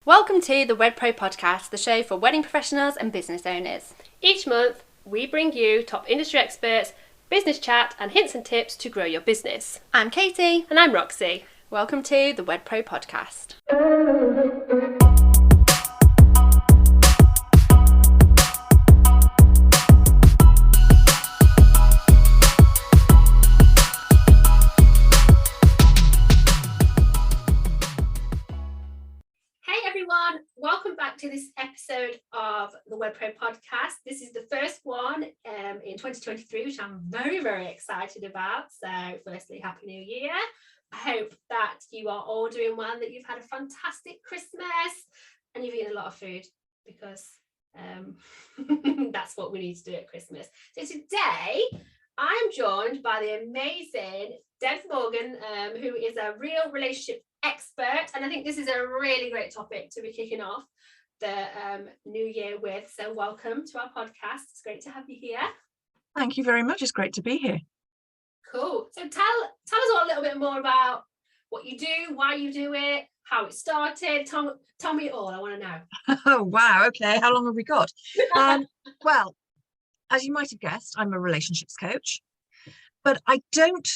Welcome to the Wed Pro Podcast, the show for wedding professionals and business owners. Each month, we bring you top industry experts, business chat, and hints and tips to grow your business. I'm Katie. And I'm Roxy. Welcome to the Wed Pro Podcast. Welcome back to this episode of the Wed Pro Podcast. This is the first one in 2023, which I'm very, very excited about. So firstly, Happy New Year. I hope that you are all doing well and that you've had a fantastic Christmas and you've eaten a lot of food, because that's what we need to do at Christmas. So today, I'm joined by the amazing Debs Morgan, who is a real relationship expert, and I think this is a really great topic to be kicking off the new year with. So welcome to our podcast. It's great to have you here. Thank you very much. It's great to be here. Cool. So tell us all a little bit more about what you do, why you do it, how it started. Tell me it all. I want to know. Oh wow, okay, how long have we got? Well, as you might have guessed, I'm a relationships coach, but I don't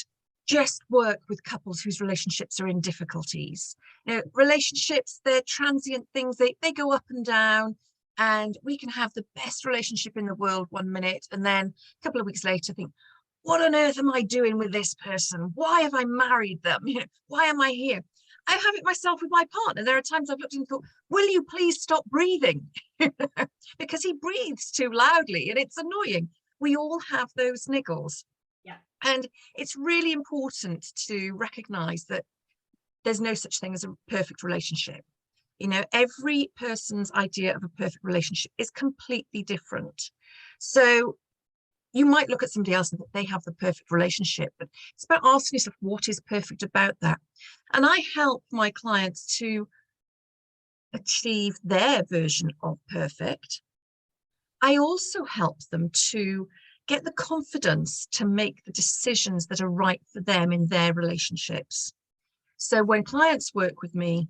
just work with couples whose relationships are in difficulties. You know, relationships, they're transient things. They go up and down, and we can have the best relationship in the world one minute, and then a couple of weeks later think, what on earth am I doing with this person? Why have I married them? You know, why am I here? I have it myself with my partner. There are times I've looked and thought, will you please stop breathing? Because he breathes too loudly and it's annoying. We all have those niggles. Yeah. And it's really important to recognize that there's no such thing as a perfect relationship. You know, every person's idea of a perfect relationship is completely different. So you might look at somebody else and think they have the perfect relationship, but it's about asking yourself, what is perfect about that? And I help my clients to achieve their version of perfect. I also help them to get the confidence to make the decisions that are right for them in their relationships. So when clients work with me,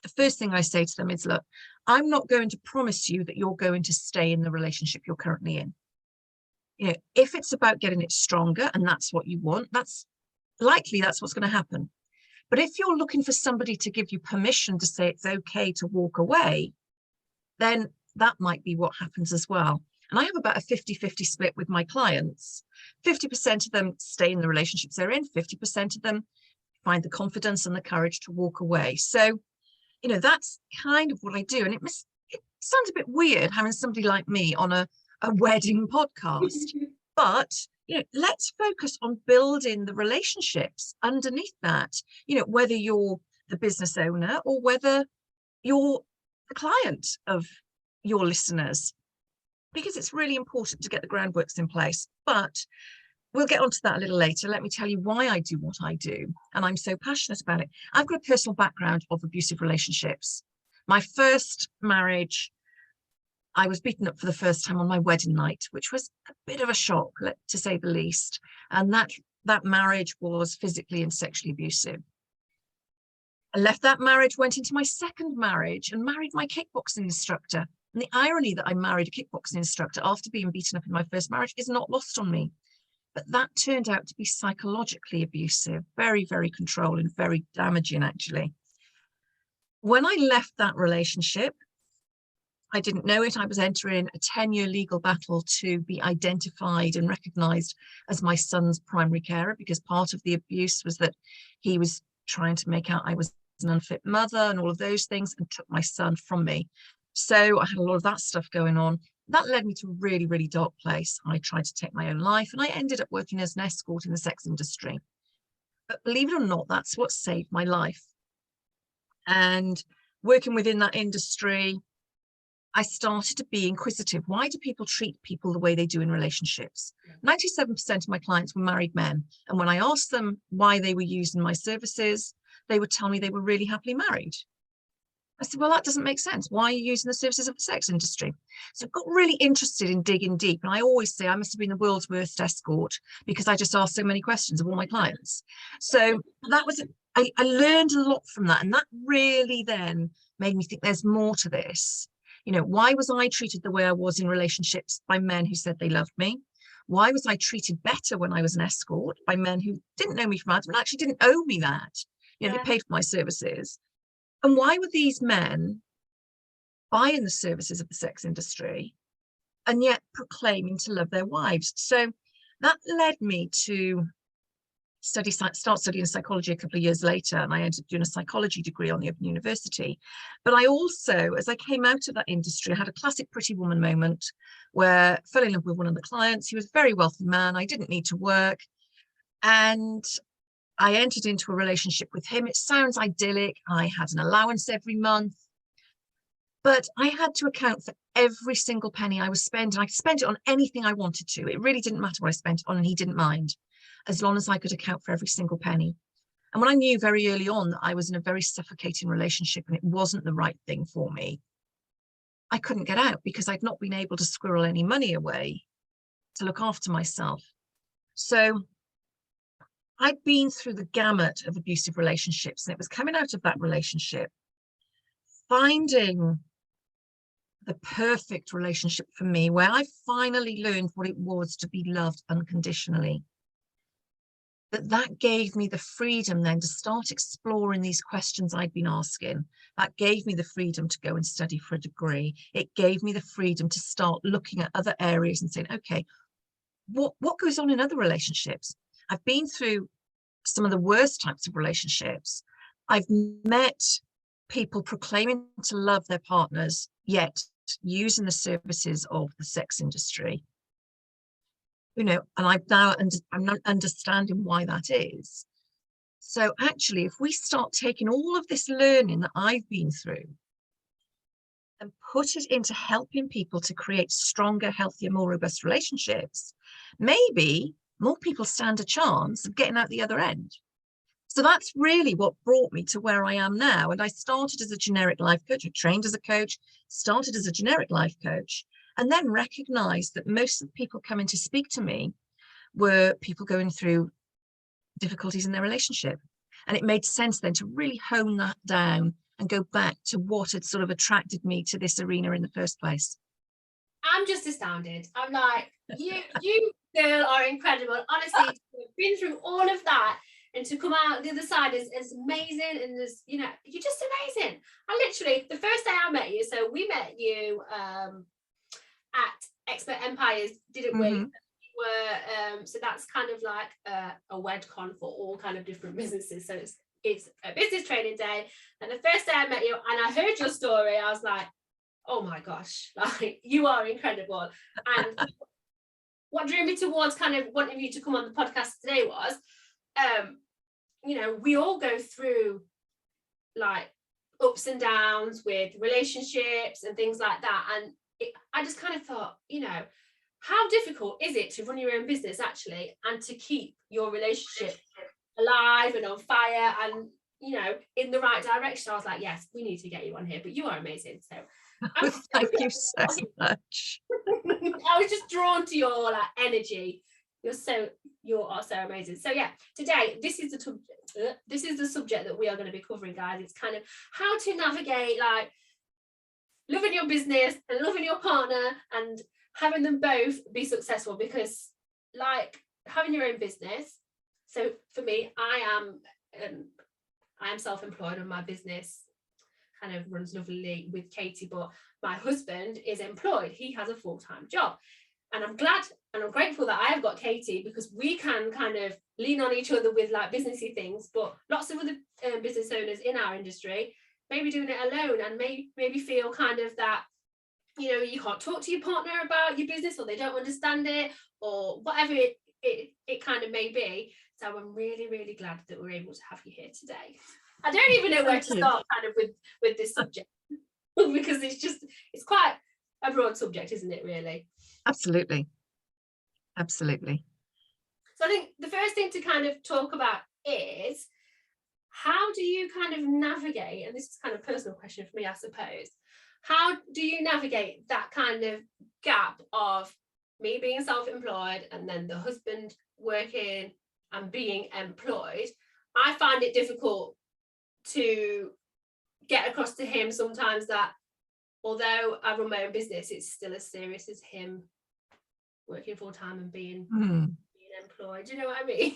the first thing I say to them is, look, I'm not going to promise you that you're going to stay in the relationship you're currently in. You know, if it's about getting it stronger and that's what you want, that's what's going to happen. But if you're looking for somebody to give you permission to say it's okay to walk away, then that might be what happens as well. And I have about a 50-50 split with my clients. 50% of them stay in the relationships they're in, 50% of them find the confidence and the courage to walk away. So, you know, that's kind of what I do. And it sounds a bit weird having somebody like me on a wedding podcast, but you know, let's focus on building the relationships underneath that. You know, whether you're the business owner or whether you're the client of your listeners, because it's really important to get the groundworks in place. But we'll get onto that a little later. Let me tell you why I do what I do, and I'm so passionate about it. I've got a personal background of abusive relationships. My first marriage, I was beaten up for the first time on my wedding night, which was a bit of a shock, to say the least. And that marriage was physically and sexually abusive. I left that marriage, went into my second marriage and married my kickboxing instructor. And the irony that I married a kickboxing instructor after being beaten up in my first marriage is not lost on me. But that turned out to be psychologically abusive, very, very controlling, very damaging, actually. When I left that relationship, I didn't know it. I was entering a 10-year legal battle to be identified and recognised as my son's primary carer, because part of the abuse was that he was trying to make out I was an unfit mother and all of those things, and took my son from me. So I had a lot of that stuff going on. That led me to a really, really dark place. I tried to take my own life, and I ended up working as an escort in the sex industry. But believe it or not, that's what saved my life. And working within that industry, I started to be inquisitive. Why do people treat people the way they do in relationships? 97% of my clients were married men. And when I asked them why they were using my services, they would tell me they were really happily married. I said, well, that doesn't make sense. Why are you using the services of the sex industry? So I got really interested in digging deep. And I always say I must have been the world's worst escort, because I just asked so many questions of all my clients. So that was I learned a lot from that. And that really then made me think there's more to this. You know, why was I treated the way I was in relationships by men who said they loved me? Why was I treated better when I was an escort by men who didn't know me from Adam and actually didn't owe me that? You know, Yeah. they paid for my services. And why were these men buying the services of the sex industry and yet proclaiming to love their wives? So that led me to start studying psychology a couple of years later, and I ended up doing a psychology degree on the Open University. But I also, as I came out of that industry, I had a classic pretty woman moment where I fell in love with one of the clients. He was a very wealthy man. I didn't need to work, and I entered into a relationship with him. It sounds idyllic. I had an allowance every month, but I had to account for every single penny I was spending. I could spend it on anything I wanted to. It really didn't matter what I spent it on, and he didn't mind, as long as I could account for every single penny. And when I knew very early on that I was in a very suffocating relationship and it wasn't the right thing for me, I couldn't get out because I'd not been able to squirrel any money away to look after myself. So I'd been through the gamut of abusive relationships, and it was coming out of that relationship, finding the perfect relationship for me, where I finally learned what it was to be loved unconditionally. That gave me the freedom then to start exploring these questions I'd been asking. That gave me the freedom to go and study for a degree. It gave me the freedom to start looking at other areas and saying, okay, what goes on in other relationships? I've been through some of the worst types of relationships. I've met people proclaiming to love their partners, yet using the services of the sex industry. You know, and I'm not understanding why that is. So actually, if we start taking all of this learning that I've been through and put it into helping people to create stronger, healthier, more robust relationships, maybe more people stand a chance of getting out the other end. So that's really what brought me to where I am now. And I started as a generic life coach, I trained as a coach, started as a generic life coach, and then recognized that most of the people coming to speak to me were people going through difficulties in their relationship. And it made sense then to really hone that down and go back to what had sort of attracted me to this arena in the first place. I'm just astounded. I'm like, you girl are incredible. Honestly, to have been through all of that and to come out the other side is amazing. And there's, you know, you're just amazing. I literally, the first day I met you, so we met you at Expert Empires, didn't we? Were so that's kind of like a WedCon for all kind of different businesses. So it's a business training day. And the first day I met you and I heard your story, I was like, oh my gosh, like you are incredible. And what drew me towards kind of wanting you to come on the podcast today was, you know, we all go through like ups and downs with relationships and things like that. And I just kind of thought, you know, how difficult is it to run your own business actually and to keep your relationship alive and on fire and, you know, in the right direction? I was like, yes, we need to get you on here, but you are amazing. So thank you so much. I was just drawn to your like energy. You are so amazing. So yeah, today this is the subject that we are going to be covering, guys. It's kind of how to navigate like loving your business and loving your partner and having them both be successful, because like having your own business. So for me, I am self-employed and my business kind of runs lovely with Katie, but my husband is employed. He has a full-time job. And I'm glad and I'm grateful that I have got Katie, because we can kind of lean on each other with like businessy things. But lots of other business owners in our industry may be doing it alone and maybe feel kind of that, you know, you can't talk to your partner about your business, or they don't understand it, or whatever it kind of may be. So I'm really, really glad that we're able to have you here today. I don't even know where to start kind of with this subject because it's quite a broad subject, isn't it, really? Absolutely. Absolutely. So I think the first thing to kind of talk about is, how do you kind of navigate, and this is kind of a personal question for me, I suppose, how do you navigate that kind of gap of me being self-employed and then the husband working and being employed? I find it difficult to get across to him sometimes that although I run my own business, it's still as serious as him working full time and being employed. Do you know what I mean?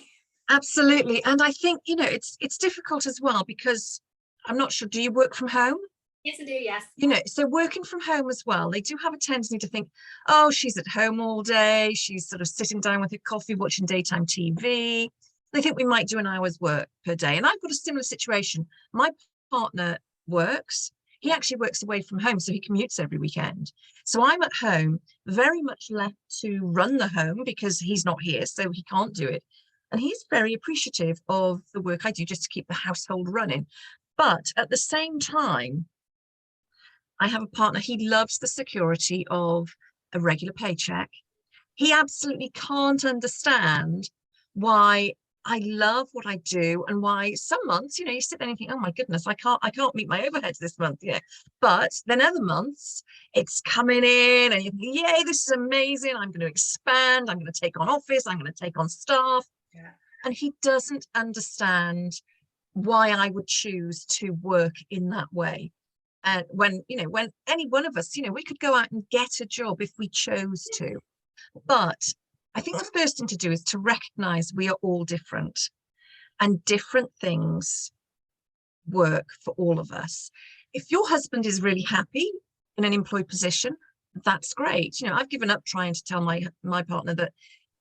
Absolutely. And I think, you know, it's difficult as well, because I'm not sure, do you work from home? Yes, I do, yes. You know, so working from home as well, they do have a tendency to think, oh, she's at home all day, she's sort of sitting down with her coffee, watching daytime TV. They think we might do an hour's work per day. And I've got a similar situation. My partner works. He actually works away from home, so he commutes every weekend. So I'm at home, very much left to run the home because he's not here, so he can't do it. And he's very appreciative of the work I do just to keep the household running. But at the same time, I have a partner, he loves the security of a regular paycheck. He absolutely can't understand why I love what I do, and why some months, you know, you sit there and think, oh my goodness, I can't meet my overheads this month, yeah. But then other months it's coming in and you think, yay, this is amazing. I'm going to expand. I'm going to take on office. I'm going to take on staff. Yeah. And he doesn't understand why I would choose to work in that way. And when, you know, when any one of us, you know, we could go out and get a job if we chose to. But I think the first thing to do is to recognize we are all different, and different things work for all of us. If your husband is really happy in an employed position, that's great. You know, I've given up trying to tell my partner that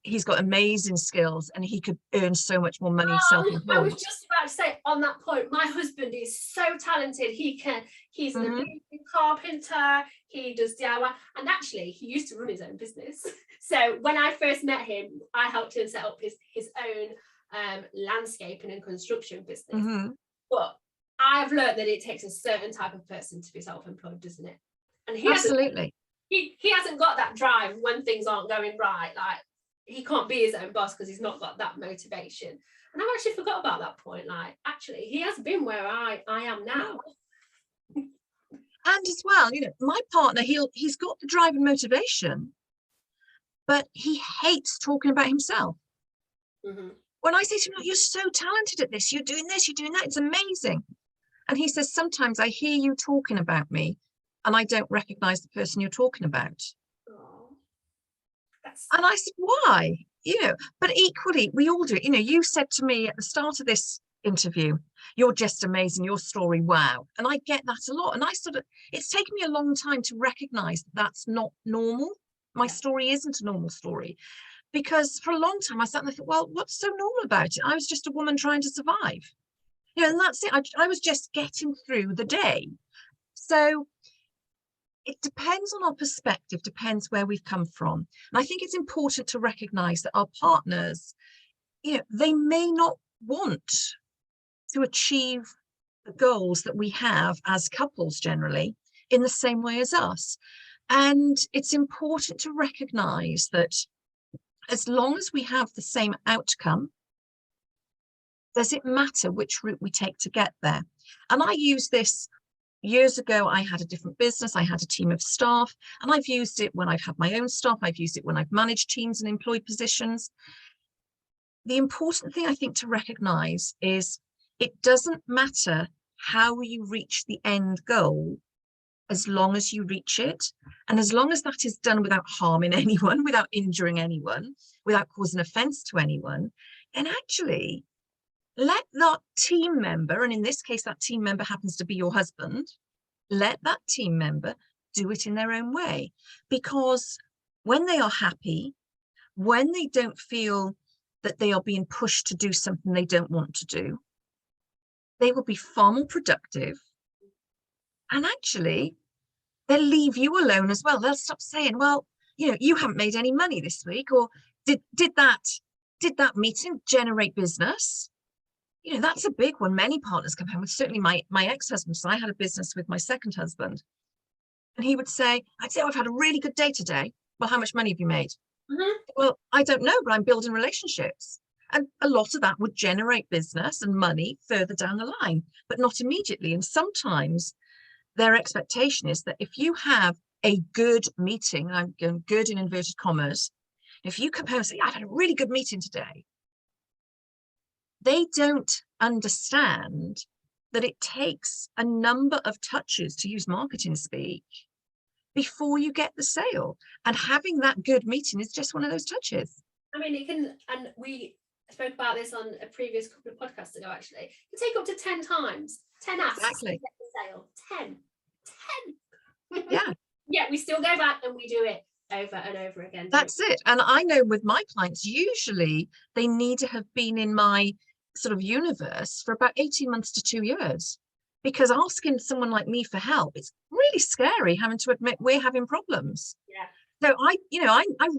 he's got amazing skills and he could earn so much more money self-employed. I was just about to say on that point, my husband is so talented. He's an amazing carpenter, he does DIY, and actually he used to run his own business. So when I first met him, I helped him set up his own landscaping and construction business. But I've learned that it takes a certain type of person to be self-employed, doesn't it? And he Absolutely. He hasn't got that drive when things aren't going right. Like, he can't be his own boss because he's not got that motivation. And I've actually forgot about that point. Like, actually, he has been where I am now. And as well, you know, my partner, he's got the drive and motivation, but he hates talking about himself. When I say to him, you're so talented at this, you're doing this, you're doing that, it's amazing. And he says, sometimes I hear you talking about me and I don't recognize the person you're talking about. And I said, why? You know, but equally, we all do it. You know, you said to me at the start of this interview, you're just amazing, your story, wow. And I get that a lot. And it's taken me a long time to recognize that that's not normal. My story isn't a normal story. Because for a long time I sat and I thought, well, what's so normal about it? I was just a woman trying to survive. You know, and that's it. I was just getting through the day. So it depends on our perspective, depends where we've come from. And I think it's important to recognize that our partners, you know, they may not want to achieve the goals that we have as couples generally in the same way as us. And it's important to recognize that as long as we have the same outcome, does it matter which route we take to get there? And I use this years ago. I had a different business, I had a team of staff, and I've used it when I've had my own staff, I've used it when I've managed teams and employed positions. The important thing I think to recognize is it doesn't matter how you reach the end goal, as long as you reach it. And as long as that is done without harming anyone, without injuring anyone, without causing offense to anyone, then actually let that team member, and in this case, that team member happens to be your husband, let that team member do it in their own way. Because when they are happy, when they don't feel that they are being pushed to do something they don't want to do, they will be far more productive. And actually, they'll leave you alone as well. They'll stop saying, well, you know, you haven't made any money this week, or did that meeting generate business? You know, that's a big one. Many partners come home with, certainly my ex-husband. So I had a business with my second husband, and he would say, I'd say, oh, I've had a really good day today. Well, how much money have you made? Well, I don't know, but I'm building relationships. And a lot of that would generate business and money further down the line, but not immediately. And sometimes their expectation is that if you have a good meeting, and I'm going good in inverted commas, if you come home and say, I've had a really good meeting today, they don't understand that it takes a number of touches, to use marketing speak, before you get the sale. And having that good meeting is just one of those touches. I mean, it can, and we spoke about this on a previous couple of podcasts ago, actually. It can take up to 10 times, 10 asks Exactly. to get the sale. 10. Yeah. Yeah, we still go back and we do it over and over again. That's it. And I know with my clients, usually they need to have been in my sort of universe for about 18 months to 2 years, because asking someone like me for help, it's really scary having to admit we're having problems. Yeah. So I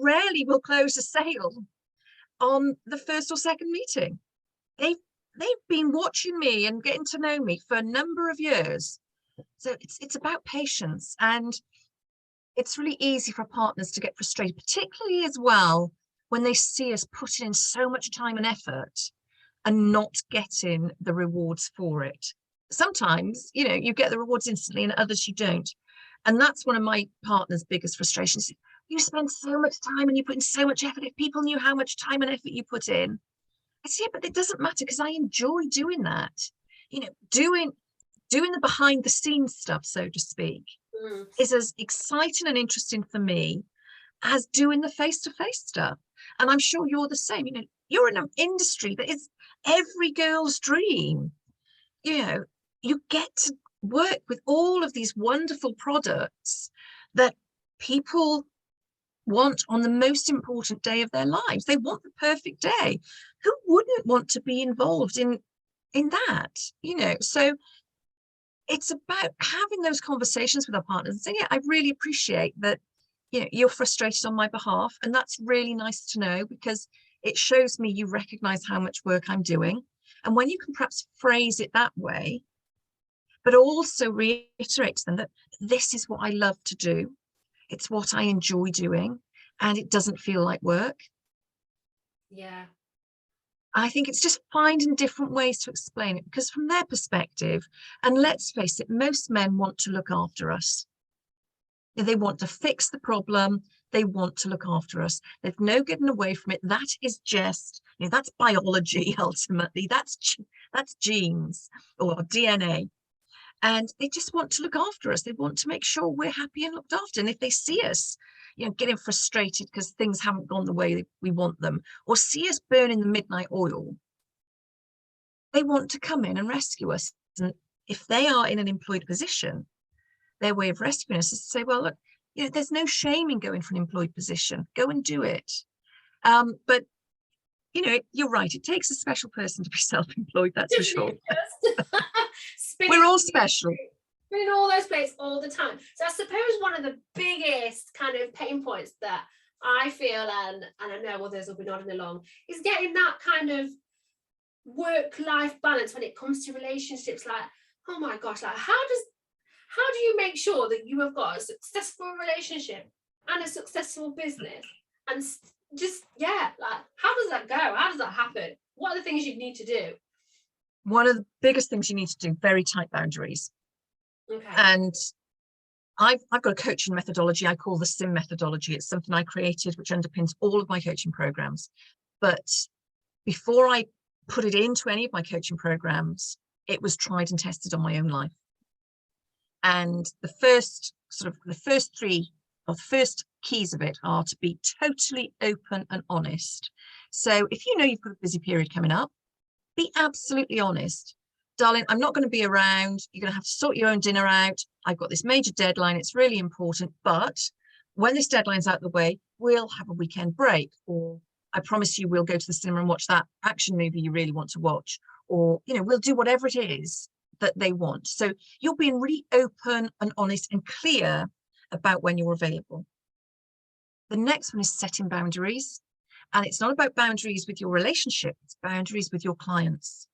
rarely will close a sale on the first or second meeting. They've been watching me and getting to know me for a number of years. So it's about patience, and it's really easy for partners to get frustrated, particularly as well when they see us putting in so much time and effort and not getting the rewards for it. Sometimes, you get the rewards instantly, and others you don't. And that's one of my partner's biggest frustrations. You spend so much time and you put in so much effort. If people knew how much time and effort you put in, I say, yeah, but it doesn't matter, because I enjoy doing that. Doing the behind the scenes stuff, so to speak, is as exciting and interesting for me as doing the face-to-face stuff. And I'm sure you're the same. You're in an industry that is every girl's dream. You get to work with all of these wonderful products that people want on the most important day of their lives. They want the perfect day. Who wouldn't want to be involved in that? So it's about having those conversations with our partners and saying, yeah, I really appreciate that, you're frustrated on my behalf. And that's really nice to know, because it shows me you recognize how much work I'm doing. And when you can perhaps phrase it that way, but also reiterate to them that this is what I love to do. It's what I enjoy doing, and it doesn't feel like work. Yeah. I think it's just finding different ways to explain it, because from their perspective, and let's face it, most men want to look after us. They want to fix the problem. They want to look after us. There's no getting away from it. That is just, that's biology, ultimately. That's genes or DNA. And they just want to look after us. They want to make sure we're happy and looked after. And if they see us, getting frustrated because things haven't gone the way we want them, or see us burning the midnight oil, they want to come in and rescue us. And if they are in an employed position, their way of rescuing us is to say, well, look, there's no shame in going for an employed position. Go and do it. But you're right. It takes a special person to be self-employed. That's for sure. We're all special. Spinning all those plates all the time. So I suppose one of the biggest kind of pain points that I feel, and I know others will be nodding along, is getting that kind of work-life balance when it comes to relationships. Like, oh my gosh, like how do you make sure that you have got a successful relationship and a successful business? And just, like, how does that go? How does that happen? What are the things you need to do? One of the biggest things you need to do, very tight boundaries. Okay. And I've got a coaching methodology I call the SIM methodology. It's something I created, which underpins all of my coaching programs. But before I put it into any of my coaching programs, it was tried and tested on my own life. And the first three or the first keys of it are to be totally open and honest. So if you've got a busy period coming up, be absolutely honest. Darling, I'm not going to be around. You're going to have to sort your own dinner out. I've got this major deadline. It's really important. But when this deadline's out of the way, we'll have a weekend break. Or I promise you we'll go to the cinema and watch that action movie you really want to watch. Or, we'll do whatever it is that they want. So you're being really open and honest and clear about when you're available. The next one is setting boundaries. And it's not about boundaries with your relationship. It's boundaries with your clients.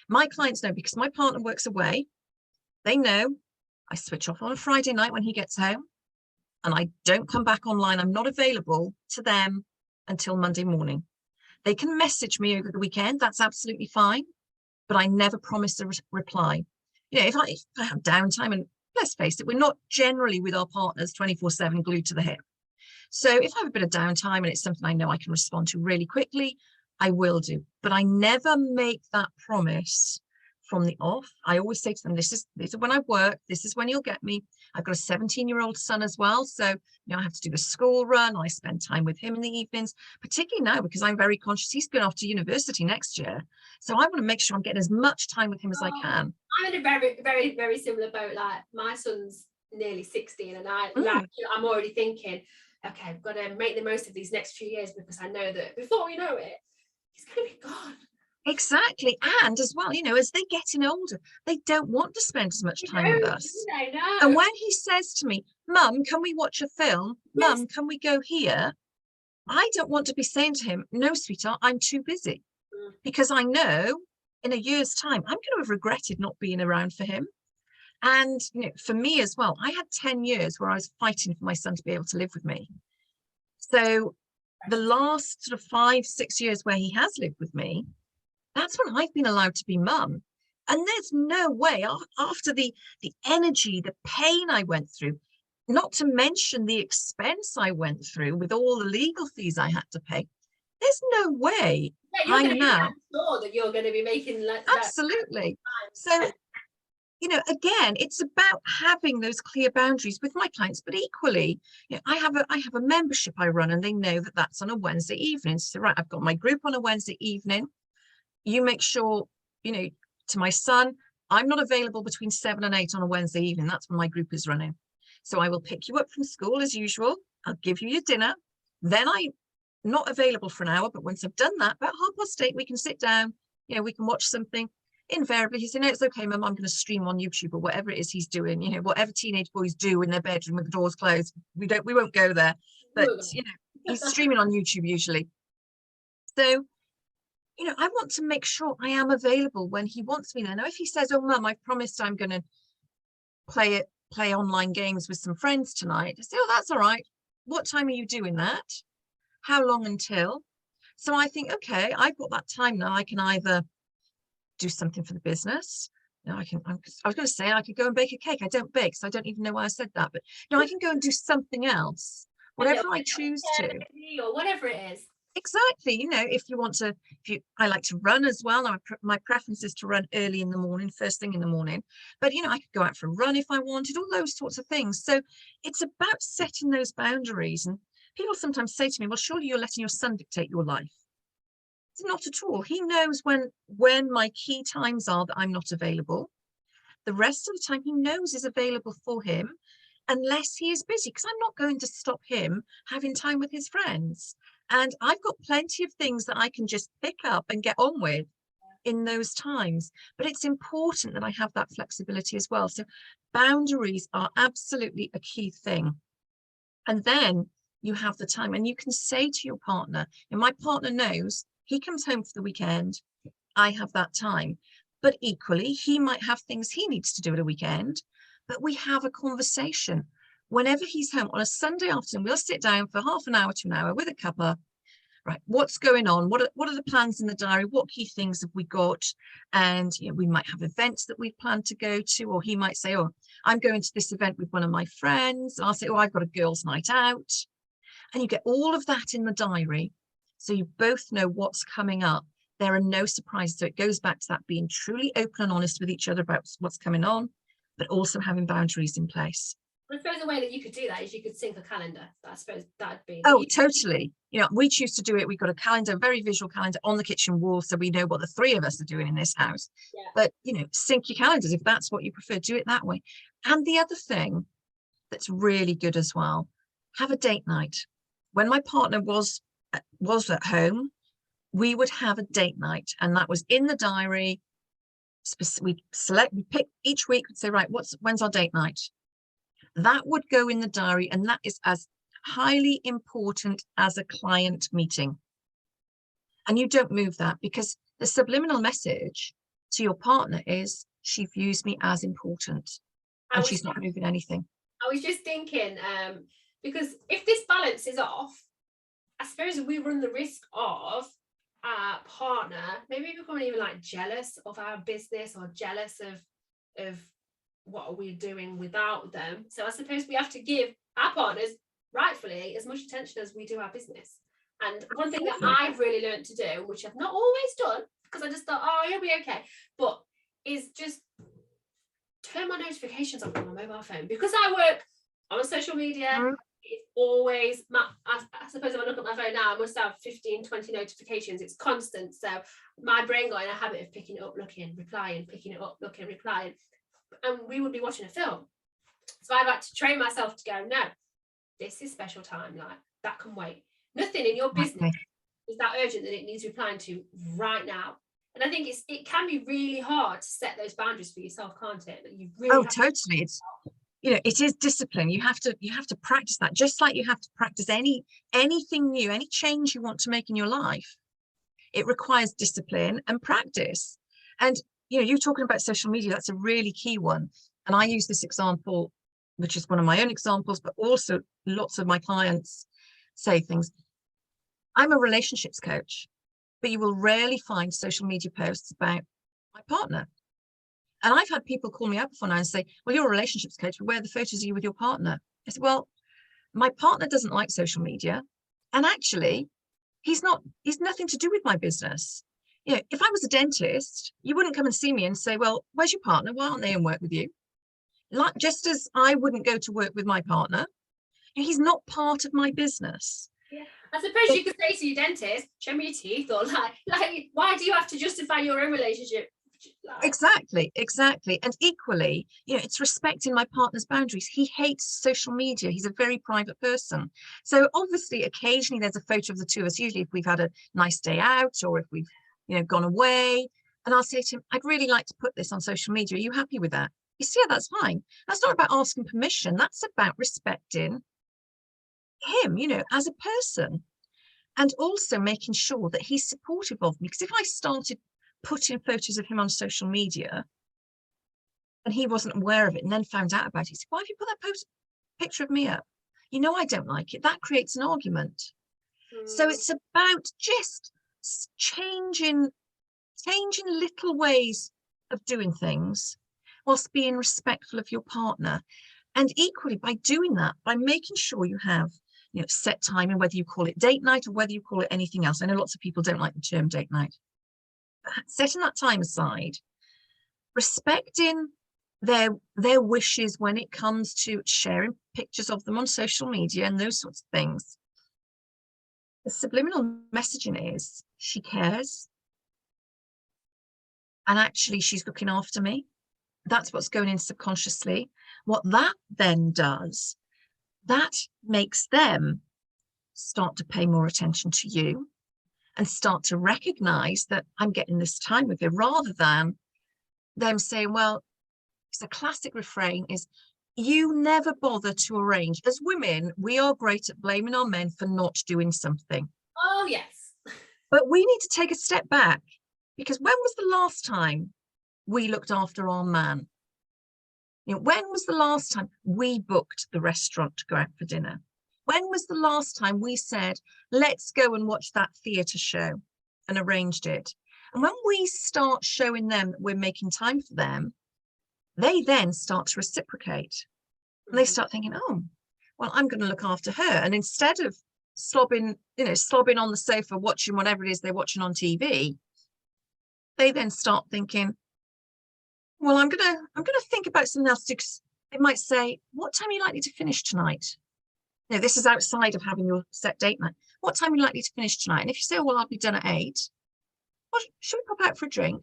My clients know, because my partner works away, they know I switch off on a Friday night when he gets home, and I don't come back online. I'm not available to them until Monday morning. They can message me over the weekend. That's absolutely fine. But I never promise a reply. If I have downtime, and let's face it, we're not generally with our partners 24/7 glued to the hip. So if I have a bit of downtime and it's something I know I can respond to really quickly, I will do, but I never make that promise from the off. I always say to them, this is when I work, this is when you'll get me. I've got a 17-year-old son as well, so I have to do the school run. I spend time with him in the evenings, particularly now because I'm very conscious he's going off to university next year, so I want to make sure I'm getting as much time with him as I can. I'm in a very, very, very similar boat. Like, my son's nearly 16, and I'm already thinking, okay, I've got to make the most of these next few years, because I know that before we know it, he's going to be gone. Exactly. And as well, as they're getting older, they don't want to spend as much time with us. I know. And when he says to me, Mum, can we watch a film? Yes. Mum, can we go here? I don't want to be saying to him, no, sweetheart, I'm too busy. Because I know in a year's time, I'm going to have regretted not being around for him. And for me as well, I had 10 years where I was fighting for my son to be able to live with me. So the last sort of 5-6 years where he has lived with me, that's when I've been allowed to be mum. And there's no way, after the energy, the pain I went through, not to mention the expense I went through with all the legal fees I had to pay, there's no way I'm now sure that you're going to be making absolutely. So again, it's about having those clear boundaries with my clients, but equally, I have a membership I run, and they know that that's on a Wednesday evening. So right, I've got my group on a Wednesday evening. You make sure, to my son, I'm not available between 7 and 8 on a Wednesday evening. That's when my group is running. So I will pick you up from school as usual. I'll give you your dinner. Then I'm not available for an hour, but once I've done that, about 8:30, we can sit down, we can watch something. Invariably, he said, no, it's okay, Mum, I'm going to stream on YouTube or whatever it is he's doing, whatever teenage boys do in their bedroom with the doors closed. We won't go there, but he's streaming on YouTube usually. So I want to make sure I am available when he wants me there. Now, if he says, oh, Mum, I've promised I'm going to play online games with some friends tonight, I say, oh, that's all right. What time are you doing that? How long until? So I think, okay, I've got that time now. I can either do something for the business. I was going to say I could go and bake a cake. I don't bake, so I don't even know why I said that. But I can go and do something else, whatever I choose to, or whatever it is. Exactly. I like to run as well. My preference is to run early in the morning, first thing in the morning. But, I could go out for a run if I wanted, all those sorts of things. So it's about setting those boundaries. And people sometimes say to me, well, surely you're letting your son dictate your life. It's not at all. He knows when my key times are that I'm not available. The rest of the time he knows is available for him, unless he is busy, because I'm not going to stop him having time with his friends. And I've got plenty of things that I can just pick up and get on with in those times. But it's important that I have that flexibility as well. So boundaries are absolutely a key thing. And then you have the time, and you can say to your partner, and my partner knows he comes home for the weekend, I have that time. But equally, he might have things he needs to do at a weekend, but we have a conversation. Whenever he's home on a Sunday afternoon, we'll sit down for half an hour to an hour with a cuppa. Right, what's going on? What are the plans in the diary? What key things have we got? And we might have events that we've planned to go to, or he might say, oh, I'm going to this event with one of my friends. And I'll say, oh, I've got a girls' night out. And you get all of that in the diary, so you both know what's coming up. There are no surprises. So it goes back to that being truly open and honest with each other about what's coming on, but also having boundaries in place. I suppose a way that you could do that is you could sync a calendar. I suppose that'd be. Oh, totally. We choose to do it. We've got a calendar, a very visual calendar on the kitchen wall, so we know what the three of us are doing in this house. Yeah. But, sync your calendars if that's what you prefer. Do it that way. And the other thing that's really good as well, have a date night. When my partner was at home, we would have a date night, and that was in the diary. We pick each week, we'd say, right, when's our date night? That would go in the diary, and that is as highly important as a client meeting. And you don't move that, because the subliminal message to your partner is she views me as important, and she's not moving anything. I was just thinking, because if this balance is off, I suppose we run the risk of our partner maybe becoming even like jealous of our business, or jealous of what are we doing without them. So I suppose we have to give our partners rightfully as much attention as we do our business. And one thing that I've really learned to do, which I've not always done, because I just thought, oh, you'll be okay, but is just turn my notifications off on my mobile phone. Because I work on social media, it's always, I suppose if I look at my phone now, I must have 15, 20 notifications. It's constant. So my brain got in a habit of picking it up, looking, replying, picking it up, looking, replying. And we would be watching a film. So I've had to train myself to go, no, this is special time, like that can wait. Nothing in your business is that urgent that it needs replying to right now. And I think it can be really hard to set those boundaries for yourself, can't it? That you really totally. It's, you know, it is discipline. You have to practice that, just like you have to practice anything new, any change you want to make in your life. It requires discipline and practice. And you know, you're talking about social media, that's a really key one. And I use this example, which is one of my own examples, but also lots of my clients say things. I'm a relationships coach, but you will rarely find social media posts about my partner. And I've had people call me up before now and say, well, you're a relationships coach, but where are the photos of you with your partner? I said, well, my partner doesn't like social media. And actually, he's nothing to do with my business. You know, if I was a dentist, you wouldn't come and see me and say, well, where's your partner? Why aren't they in work with you? Like, just as I wouldn't go to work with my partner, he's not part of my business. Yeah. I suppose you could say to your dentist, show me your teeth, or like why do you have to justify your own relationship? Like, exactly. And equally, you know, it's respecting my partner's boundaries. He hates social media. He's a very private person. So obviously, occasionally there's a photo of the two of us, usually if we've had a nice day out or if we've, you know, gone away. And I'll say to him, I'd really like to put this on social media. Are you happy with that? You see, yeah, that's fine. That's not about asking permission. That's about respecting him, you know, as a person, and also making sure that he's supportive of me. Because if I started putting photos of him on social media and he wasn't aware of it and then found out about it, he said, why have you put that picture of me up? You know, I don't like it. That creates an argument. So it's about just changing little ways of doing things whilst being respectful of your partner. And equally, by doing that, by making sure you have, you know, set time, and whether you call it date night or whether you call it anything else. I know lots of people don't like the term date night. But setting that time aside, respecting their wishes when it comes to sharing pictures of them on social media and those sorts of things. The subliminal messaging is she cares. And actually, she's looking after me. That's what's going in subconsciously. What that then does, that makes them start to pay more attention to you and start to recognize that I'm getting this time with you, rather than them saying, well, it's a classic refrain is, you never bother to arrange. As women, we are great at blaming our men for not doing something. Oh, yes. But we need to take a step back, because when was the last time we looked after our man? You know, when was the last time we booked the restaurant to go out for dinner? When was the last time we said, let's go and watch that theatre show, and arranged it? And when we start showing them that we're making time for them, they then start to reciprocate. And they start thinking, oh, well, I'm going to look after her. And instead of slobbing on the sofa watching whatever it is they're watching on TV, they then start thinking, well, I'm gonna think about something else. It might say, what time are you likely to finish tonight? No, this is outside of having your set date night. What time are you likely to finish tonight? And if you say, oh, well, I'll be done at 8, well, should we pop out for a drink?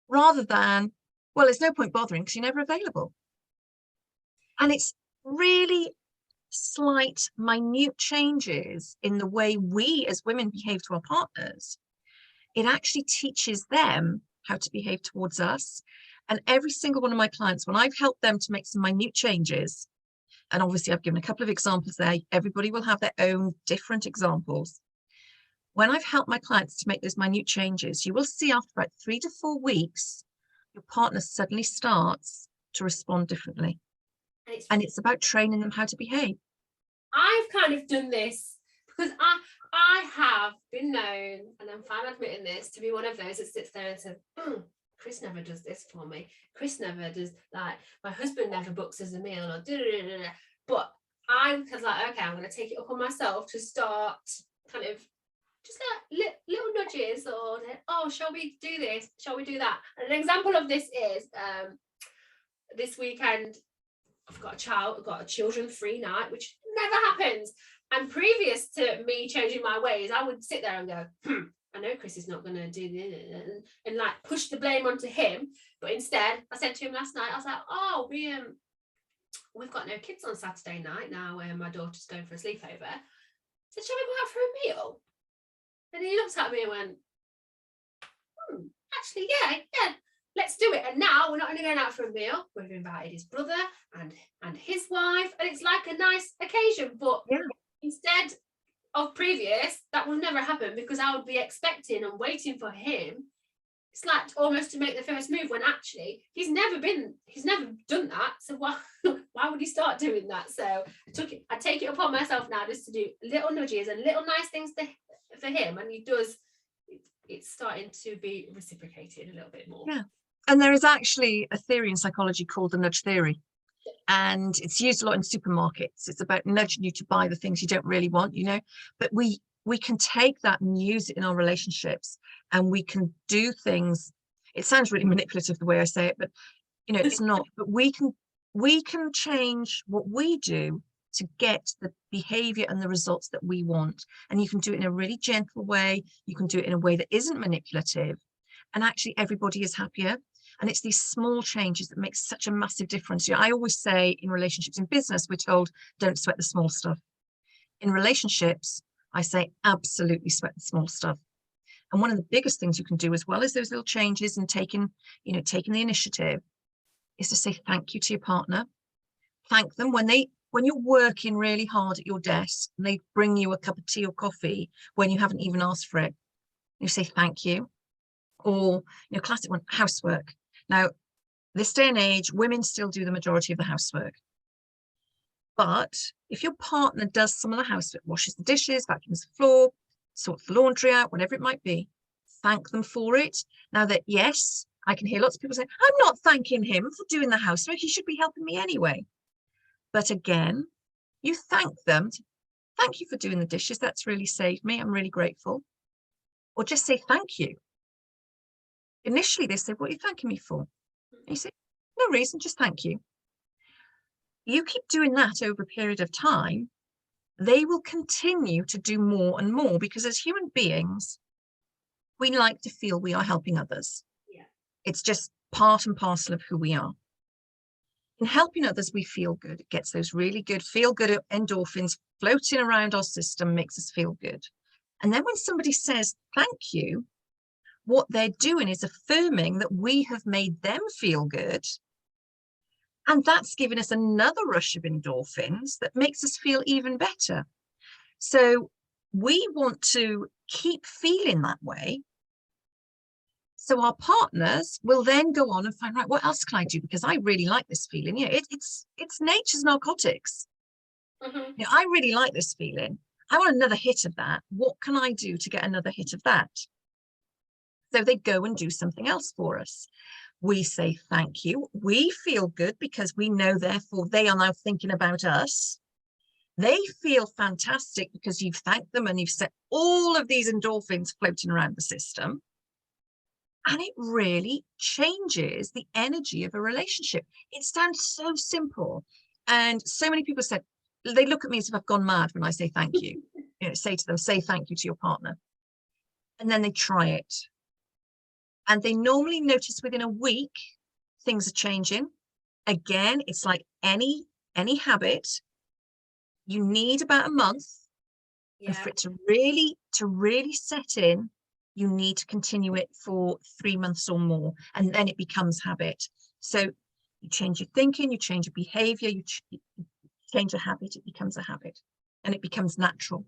Rather than, well, there's no point bothering because you're never available. And it's really slight, minute changes in the way we as women behave to our partners. It actually teaches them how to behave towards us. And every single one of my clients, when I've helped them to make some minute changes, and obviously I've given a couple of examples there, everybody will have their own different examples. When I've helped my clients to make those minute changes, you will see after about 3 to 4 weeks, your partner suddenly starts to respond differently. And it's about training them how to behave. I've kind of done this because I have been known, and I'm fine admitting this, to be one of those that sits there and says, Chris never does this for me. Chris never does, like, my husband never books us a meal, or da-da-da-da-da. But I was like, okay, I'm going to take it upon myself to start kind of just little nudges, or oh, shall we do this? Shall we do that? And an example of this is this weekend I've got a children-free night, which never happens. And previous to me changing my ways, I would sit there and go, I know Chris is not going to do this, and like push the blame onto him. But instead, I said to him last night, I was like, oh, we've got no kids on Saturday night now, where my daughter's going for a sleepover. I said, shall we go out for a meal? And he looked at me and went, actually, yeah, let's do it. And now we're not only going out for a meal, we've invited his brother and his wife, and it's like a nice occasion. But instead of previous, that would never happen, because I would be expecting and waiting for him. It's like almost to make the first move, when actually he's never done that. So why would he start doing that? So I take it upon myself now just to do little nudges and little nice things for him, and he does. It's starting to be reciprocated a little bit more. Yeah. And there is actually a theory in psychology called the nudge theory. And it's used a lot in supermarkets. It's about nudging you to buy the things you don't really want, you know. But we can take that and use it in our relationships, and we can do things. It sounds really manipulative the way I say it, but you know, it's not. But we can change what we do to get the behavior and the results that we want. And you can do it in a really gentle way. You can do it in a way that isn't manipulative. And actually everybody is happier. And it's these small changes that make such a massive difference. You know, I always say in relationships, in business, we're told, don't sweat the small stuff. In relationships, I say, absolutely sweat the small stuff. And one of the biggest things you can do, as well as those little changes and taking the initiative, is to say thank you to your partner. Thank them when you're working really hard at your desk and they bring you a cup of tea or coffee when you haven't even asked for it. You say thank you. Or, you know, classic one, housework. Now, this day and age, women still do the majority of the housework. But if your partner does some of the housework, washes the dishes, vacuums the floor, sorts the laundry out, whatever it might be, thank them for it. Now that, yes, I can hear lots of people say, I'm not thanking him for doing the housework. He should be helping me anyway. But again, you thank them. Thank you for doing the dishes. That's really saved me. I'm really grateful. Or just say thank you. Initially, they say, what are you thanking me for? And you say, no reason, just thank you. You keep doing that over a period of time, they will continue to do more and more, because as human beings, we like to feel we are helping others. Yeah. It's just part and parcel of who we are. In helping others, we feel good. It gets those really good feel-good endorphins floating around our system, makes us feel good. And then when somebody says thank you, what they're doing is affirming that we have made them feel good. And that's giving us another rush of endorphins that makes us feel even better. So we want to keep feeling that way. So our partners will then go on and find, right, what else can I do? Because I really like this feeling. You know, it's nature's narcotics. Mm-hmm. You know, I really like this feeling. I want another hit of that. What can I do to get another hit of that? So they go and do something else for us. We say thank you. We feel good because we know, therefore, they are now thinking about us. They feel fantastic because you've thanked them and you've set all of these endorphins floating around the system. And it really changes the energy of a relationship. It sounds so simple. And so many people said, they look at me as if I've gone mad when I say thank you. You know, say to them, say thank you to your partner. And then they try it. And they normally notice within a week, things are changing. Again, it's like any habit. You need about a month. Yeah. And for it to really set in, you need to continue it for 3 months or more. And then it becomes habit. So you change your thinking, you change your behavior, you change a habit, it becomes a habit and it becomes natural.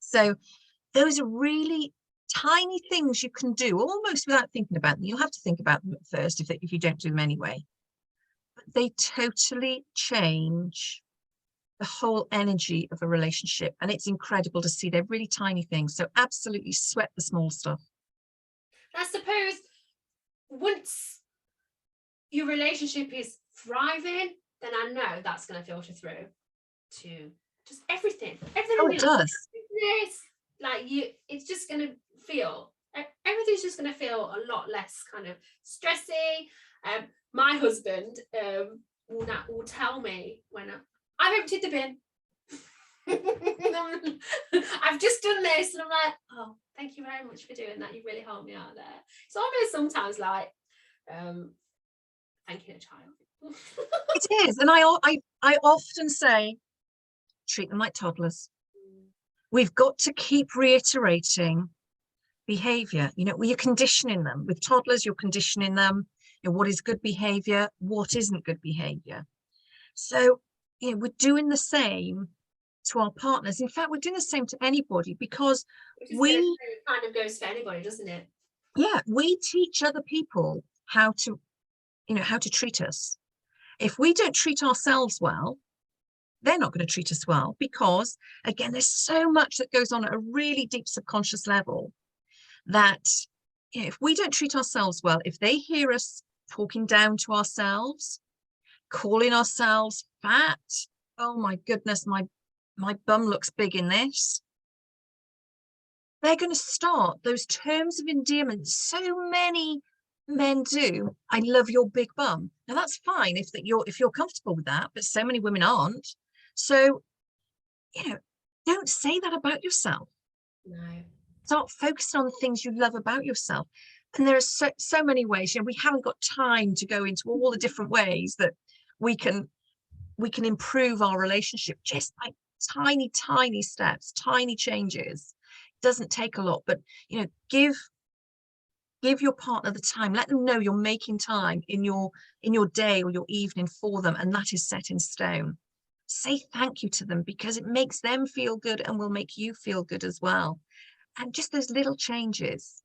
So those are really tiny things you can do almost without thinking about them. You'll have to think about them at first if you don't do them anyway. But they totally change the whole energy of a relationship. And it's incredible to see. They're really tiny things. So absolutely sweat the small stuff. I suppose once your relationship is thriving, then I know that's going to filter through. to just everything Oh, in it your life, does. business, like it's just going to feel, everything's just going to feel a lot less kind of stressy. My husband will tell me when I've emptied the bin. I've just done this, and I'm like, oh, thank you very much for doing that. You really helped me out there. It's almost sometimes like thanking a child. It is. And I often say, treat them like toddlers. We've got to keep reiterating behavior. You know, you're conditioning them. With toddlers, you're conditioning them. You know, what is good behavior? What isn't good behavior? So, you know, we're doing the same to our partners. In fact, we're doing the same to anybody, because it kind of goes for anybody, doesn't it? Yeah, we teach other people how to, you know, how to treat us. If we don't treat ourselves well, they're not going to treat us well, because again, there's so much that goes on at a really deep subconscious level that, you know, if we don't treat ourselves well, if they hear us talking down to ourselves, calling ourselves fat, oh my goodness, my bum looks big in this, they're going to start those terms of endearment. So many men do. I love your big bum. Now that's fine if you're comfortable with that, but so many women aren't. So, you know, don't say that about yourself. No. Start focusing on the things you love about yourself. And there are so many ways. You know, we haven't got time to go into all the different ways that we can improve our relationship, just like tiny steps, tiny changes. It doesn't take a lot, but you know, give your partner the time. Let them know you're making time in your day or your evening for them, and that is set in stone. Say thank you to them, because it makes them feel good and will make you feel good as well. And just those little changes.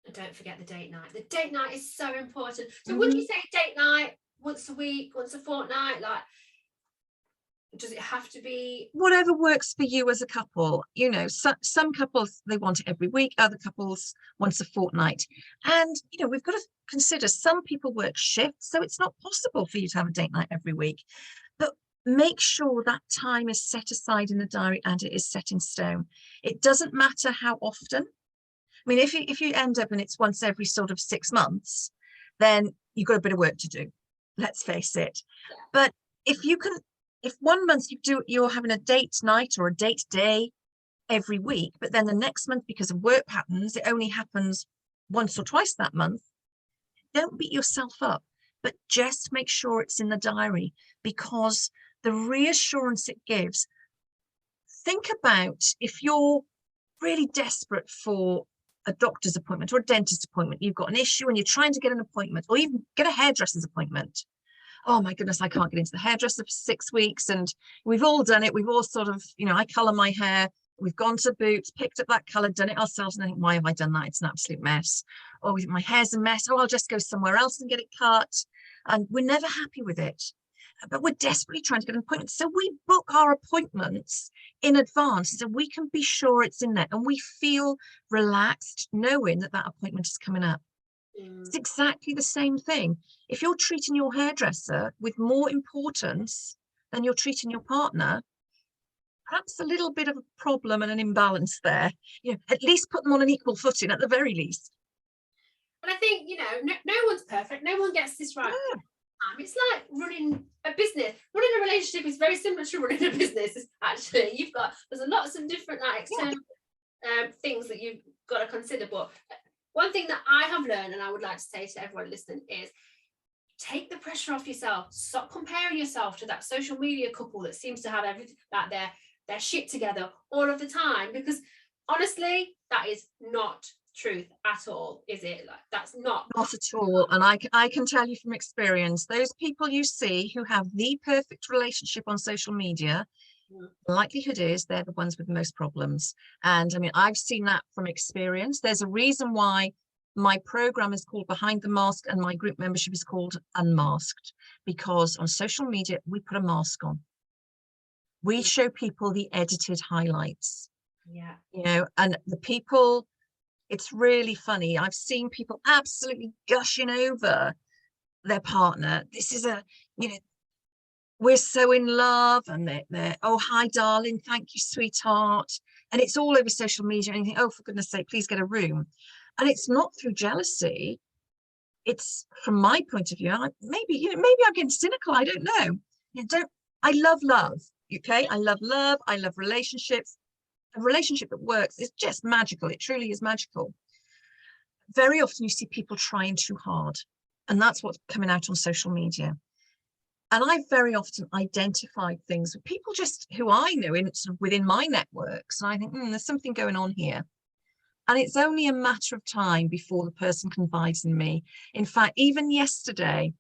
And don't forget the date night. The date night is so important. So would you say date night once a week, once a fortnight? Like, does it have to be? Whatever works for you as a couple. You know, some couples, they want it every week, other couples once a fortnight. And, you know, we've got to consider some people work shifts, so it's not possible for you to have a date night every week. But make sure that time is set aside in the diary and it is set in stone. It doesn't matter how often. I mean, if you end up and it's once every sort of 6 months, then you've got a bit of work to do. Let's face it. Yeah. But if 1 month you're having a date night or a date day every week, but then the next month, because of work patterns, it only happens once or twice that month, don't beat yourself up, but just make sure it's in the diary, because the reassurance it gives. Think about if you're really desperate for a doctor's appointment or a dentist appointment, you've got an issue and you're trying to get an appointment, or even get a hairdresser's appointment. Oh my goodness, I can't get into the hairdresser for 6 weeks. And we've all done it. We've all sort of, you know, I colour my hair. We've gone to Boots, picked up that colour, done it ourselves, and I think, why have I done that? It's an absolute mess. Oh, my hair's a mess. Oh, I'll just go somewhere else and get it cut. And we're never happy with it. But we're desperately trying to get an appointment. So we book our appointments in advance so we can be sure it's in there, and we feel relaxed knowing that that appointment is coming up. It's exactly the same thing. If you're treating your hairdresser with more importance than you're treating your partner, perhaps a little bit of a problem and an imbalance there. You know, at least put them on an equal footing at the very least. And I think, you know, no one's perfect. No one gets this right. Yeah. It's like running a business. Running a relationship is very similar to running a business. Actually, there's lots of different like external things that you've got to consider. But one thing that I have learned, and I would like to say to everyone listening, is take the pressure off yourself. Stop comparing yourself to that social media couple that seems to have everything, that their shit together all of the time. Because honestly, that is not truth at all, is it? Like, that's not at all. And I can tell you from experience, those people you see who have the perfect relationship on social media, the likelihood is they're the ones with the most problems. And I mean, I've seen that from experience. There's a reason why my program is called Behind the Mask and my group membership is called Unmasked, because on social media we put a mask on. We show people the edited highlights. Yeah. You know, and the people, it's really funny. I've seen people absolutely gushing over their partner. This is we're so in love, and they're oh, hi darling, thank you sweetheart, and it's all over social media, and you think, oh, for goodness sake, please get a room. And it's not through jealousy, it's from my point of view. Maybe I'm getting cynical, I don't know. I love love. Okay, I love love, I love relationships. A relationship that works is just magical. It truly is magical. Very often you see people trying too hard, and that's what's coming out on social media. And I very often identified things with people just who I know in sort of within my networks, and I think, there's something going on here. And it's only a matter of time before the person confides in me. In fact, even yesterday,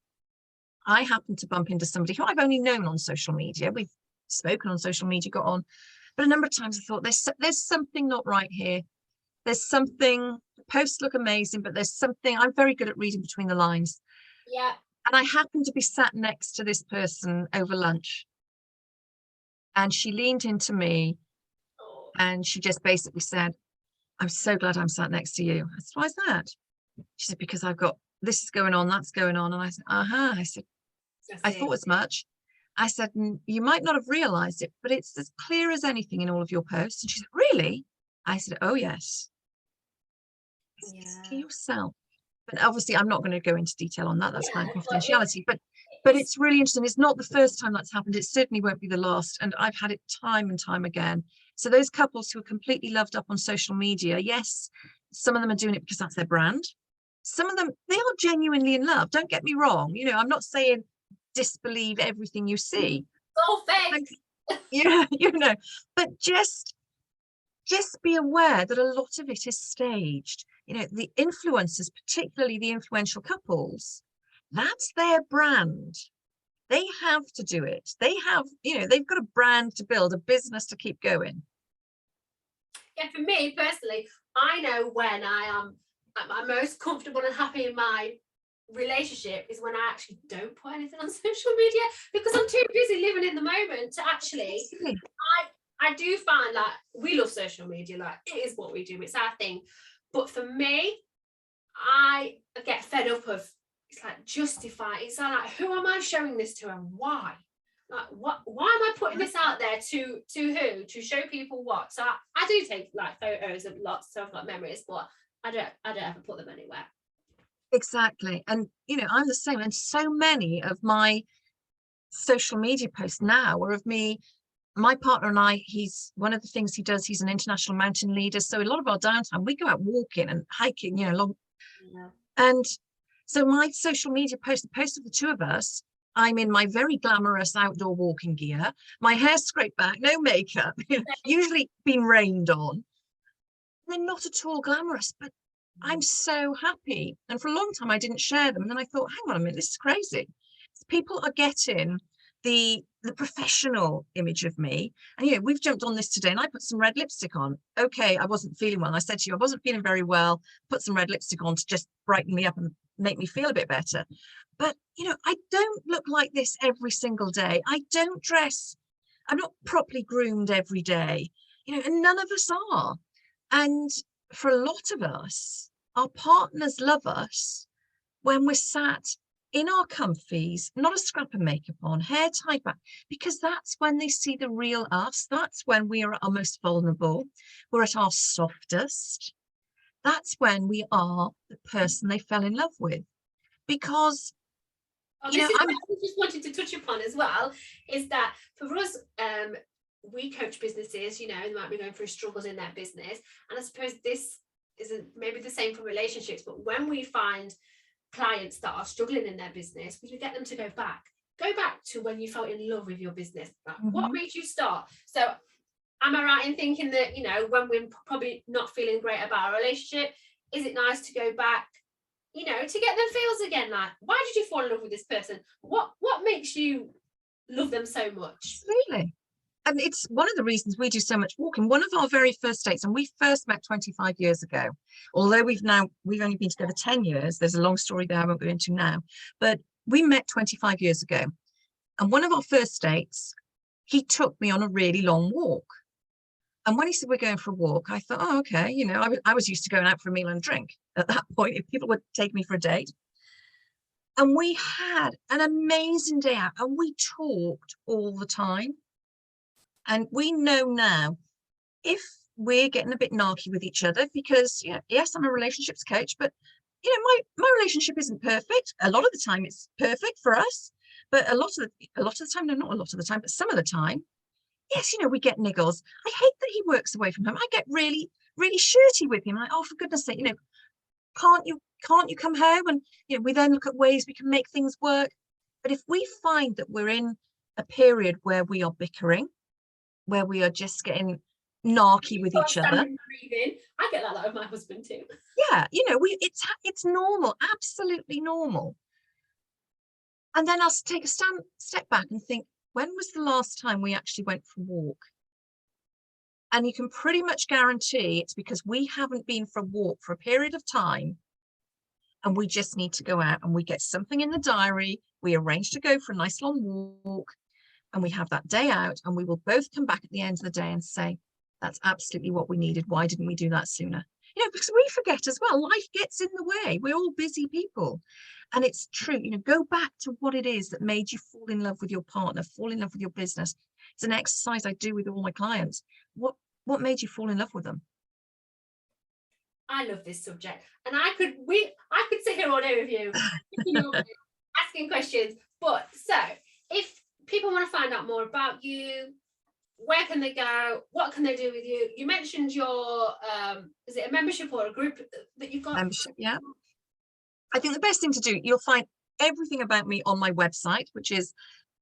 I happened to bump into somebody who I've only known on social media. We've spoken on social media, got on, but a number of times I thought there's something not right here. There's something, the posts look amazing, but there's something, I'm very good at reading between the lines. Yeah. And I happened to be sat next to this person over lunch. And she leaned into me and she just basically said, I'm so glad I'm sat next to you. I said, why is that? She said, because I've got this is going on, that's going on. And I said, I said, I thought as much. I said, you might not have realized it, but it's as clear as anything in all of your posts. And she said, really? I said, oh, yes. It's to yourself. But obviously, I'm not going to go into detail on that. That's kind of confidentiality. But it's really interesting. It's not the first time that's happened. It certainly won't be the last. And I've had it time and time again. So those couples who are completely loved up on social media, yes, some of them are doing it because that's their brand. Some of them, they are genuinely in love. Don't get me wrong. I'm not saying disbelieve everything you see. Go fake. Yeah, but just be aware that a lot of it is staged. The influencers, particularly the influential couples, that's their brand. They have to do it. They have, they've got a brand to build, a business to keep going. Yeah, for me personally, I know when I am at my most comfortable and happy in my relationship is when I actually don't put anything on social media, because I'm too busy living in the moment to actually. I do find that we love social media, like it is what we do, it's our thing. But for me, I get fed up of, it's like justify, it's like who am I showing this to and why? Like why am I putting this out there to who? To show people what? So I do take like photos of lots, so I've got memories, but I don't ever put them anywhere. Exactly. And I'm the same, and so many of my social media posts now are of me. My partner and I, he's one of the things he does, he's an international mountain leader. So a lot of our downtime, we go out walking and hiking, long. Yeah. And so my social media post, the post of the two of us, I'm in my very glamorous outdoor walking gear, my hair scraped back, no makeup, usually been rained on. They're not at all glamorous, but I'm so happy. And for a long time, I didn't share them. And then I thought, hang on a minute, this is crazy. People are getting the professional image of me. And we've jumped on this today and I put some red lipstick on. Okay, I wasn't feeling well. I said to you, I wasn't feeling very well, put some red lipstick on to just brighten me up and make me feel a bit better. But I don't look like this every single day. I don't dress, I'm not properly groomed every day, and none of us are. And for a lot of us, our partners love us when we're sat in our comfies, not a scrap of makeup on, hair tied back, because that's when they see the real us. That's when we are at our most vulnerable. We're at our softest. That's when we are the person they fell in love with. Because, this is what I just wanted to touch upon as well, is that for us, we coach businesses, they might be going through struggles in their business. And I suppose this isn't maybe the same for relationships, but when we find clients that are struggling in their business, we get them to go back to when you felt in love with your business. Like, what made you start? So am I right in thinking that, when we're probably not feeling great about our relationship, is it nice to go back, to get them feels again? Like, why did you fall in love with this person? What makes you love them so much? Absolutely. And it's one of the reasons we do so much walking. One of our very first dates, and we first met 25 years ago, although we've only been together 10 years. There's a long story there I won't go into now, but we met 25 years ago. And one of our first dates, he took me on a really long walk. And when he said, we're going for a walk, I thought, oh, okay. I was used to going out for a meal and a drink at that point, if people would take me for a date. And we had an amazing day out, and we talked all the time. And we know now, if we're getting a bit narky with each other, because yes, I'm a relationships coach, but my relationship isn't perfect. A lot of the time it's perfect for us, but a lot of the time, no, not a lot of the time, but some of the time, yes, we get niggles. I hate that he works away from home. I get really, really shirty with him. Like, oh, for goodness sake, can't you come home? And we then look at ways we can make things work. But if we find that we're in a period where we are bickering, where we are just getting narky with each other. Breathing. I get like that with my husband too. Yeah, it's normal, absolutely normal. And then I'll take a step back and think, when was the last time we actually went for a walk? And you can pretty much guarantee it's because we haven't been for a walk for a period of time, and we just need to go out, and we get something in the diary. We arrange to go for a nice long walk, and we have that day out, and we will both come back at the end of the day and say, that's absolutely what we needed. Why didn't we do that sooner? Because we forget as well. Life gets in the way. We're all busy people. And it's true, go back to what it is that made you fall in love with your partner, fall in love with your business. It's an exercise I do with all my clients. What made you fall in love with them? I love this subject, and I could sit here all day with you, asking questions. But so, if people want to find out more about you, where can they go? What can they do with you? You mentioned your is it a membership or a group that you've got? Membership, yeah. I think the best thing to do, you'll find everything about me on my website, which is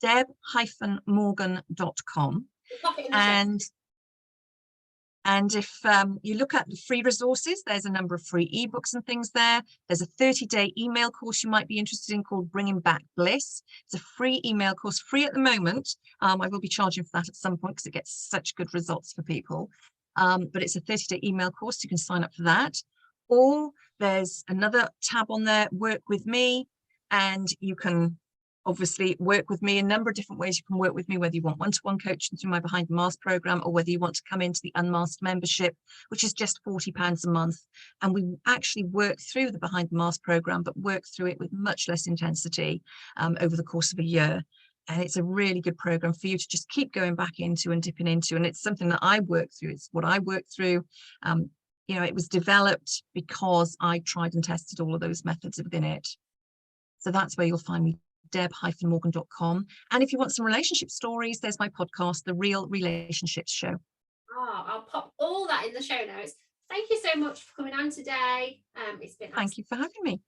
deb-morgan.com. And if you look at the free resources, there's a number of free ebooks and things there. There's a 30-day email course you might be interested in called Bringing Back Bliss. It's a free email course, free at the moment. I will be charging for that at some point because it gets such good results for people. But it's a 30-day email course. You can sign up for that. Or there's another tab on there, Work With Me, and you can obviously work with me a number of different ways. You can work with me, whether you want one-to-one coaching through my Behind the Mask program, or whether you want to come into the Unmasked membership, which is just £40 a month. And we actually work through the Behind the Mask program, but work through it with much less intensity over the course of a year. And it's a really good program for you to just keep going back into and dipping into. And it's something that I work through. It's what I work through. It was developed because I tried and tested all of those methods within it. So that's where you'll find me, deb-morgan.com. And if you want some relationship stories, there's my podcast, The Real Relationships Show. Oh, I'll pop all that in the show notes. Thank you so much for coming on today. It's been Thank you for having me.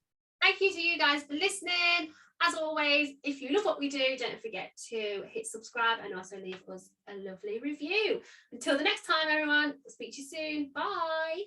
Thank you to you guys for listening. As always, if you love what we do, don't forget to hit subscribe and also leave us a lovely review. Until the next time, everyone, I'll speak to you soon. Bye.